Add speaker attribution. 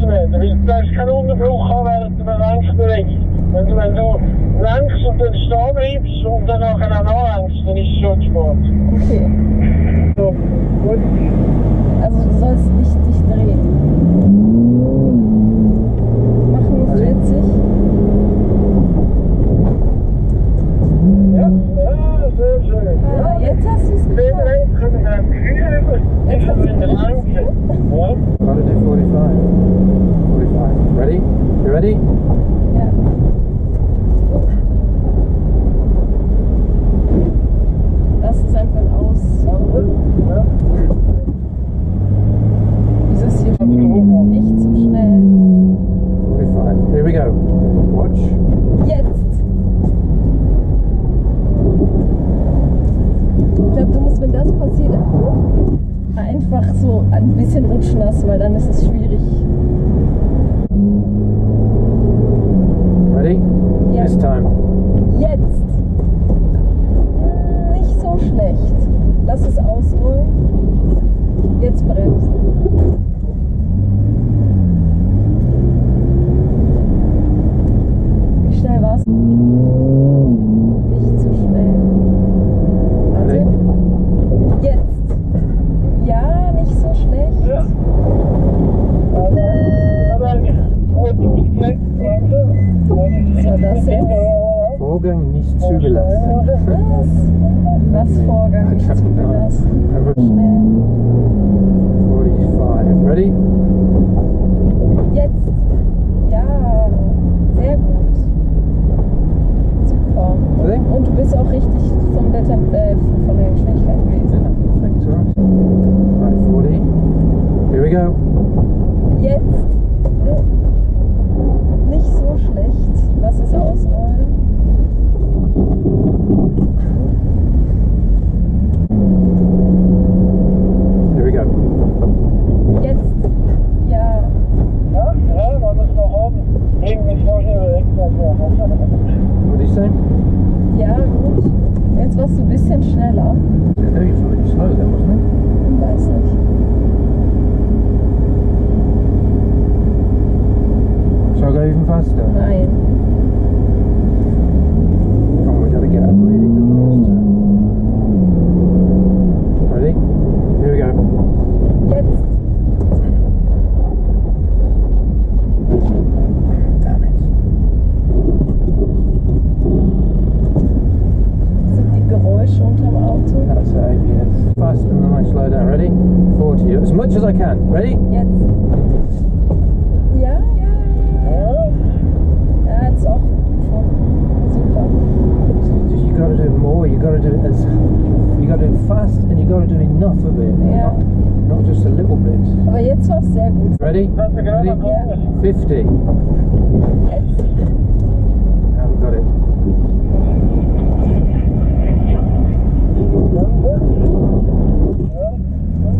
Speaker 1: bremsen nicht. Weil du hast keinen Unterbruch haben während der Lenkbewegung. Wenn du lenkst und dann stehen bleibst und dann nachher auch anlenkst, dann ist es schon Sport.
Speaker 2: Okay.
Speaker 1: So, gut.
Speaker 2: Also du sollst nicht dich drehen. Mach nur 40.
Speaker 1: Ja, sehr schön.
Speaker 2: Ah, jetzt hast du es geschafft.
Speaker 1: Jetzt können wir ein Gefühl über. Jetzt haben wir in der Lenken. Ja.
Speaker 3: Gotta do 45. 45. Ready? You ready?
Speaker 2: Ja. Lass es einfach aussaugen.
Speaker 1: Ja.
Speaker 2: Wieso ist hier nicht so schnell?
Speaker 3: 45. Here we go. Watch.
Speaker 2: Jetzt! Ich glaube, du musst, wenn das passiert, einfach so ein bisschen rutschen lassen, weil dann ist es schwierig.
Speaker 3: Ready?
Speaker 2: Ja.
Speaker 3: This time.
Speaker 2: Jetzt! Nicht so schlecht. Lass es ausrollen. Jetzt bremsen. Wie schnell war's? Nicht zu schnell. Warte. Jetzt! Ja, nicht so schlecht.
Speaker 1: Ja.
Speaker 2: Was war das jetzt?
Speaker 3: Vorgang nicht zugelassen.
Speaker 2: Was Vorgang nicht zugelassen? Schnell.
Speaker 3: 45. Ready?
Speaker 2: Jetzt! Ja, sehr gut. Super.
Speaker 3: Ready?
Speaker 2: Und du bist auch richtig von der Geschwindigkeit gewesen.
Speaker 3: Perfect. Right, 40. Here we go.
Speaker 2: Jetzt! Nicht so schlecht. Lass es ausrollen.
Speaker 3: Here we go.
Speaker 2: Jetzt! Ja.
Speaker 1: Ja, man muss noch oben. Irgendwie vorher weg.
Speaker 3: What do you say?
Speaker 2: Ja, gut. Jetzt warst du ein bisschen schneller.
Speaker 3: No, you're really slow then, wasn't it?
Speaker 2: Ich weiß nicht.
Speaker 3: Shall I go even faster?
Speaker 2: Nein.
Speaker 3: Come on, we gotta get a really good last turn. Ready? Here we go.
Speaker 2: Jetzt!
Speaker 3: Damn it.
Speaker 2: Sind die Geräusche unterm Auto?
Speaker 3: That's ABS. Faster than I slow down. Ready? 40. As much as I can. Ready?
Speaker 2: Jetzt! Ja, ja. Ja, jetzt auch gefunden. Super.
Speaker 3: You gotta do more. You gotta do it as. You gotta do it fast, and you gotta do enough of it.
Speaker 2: Ja.
Speaker 3: Not just a little bit.
Speaker 2: Aber jetzt war es sehr gut.
Speaker 3: Ready?
Speaker 1: Hast du gerade
Speaker 3: Ready?
Speaker 1: noch
Speaker 3: 50.
Speaker 2: Jetzt.
Speaker 3: Haven't got it.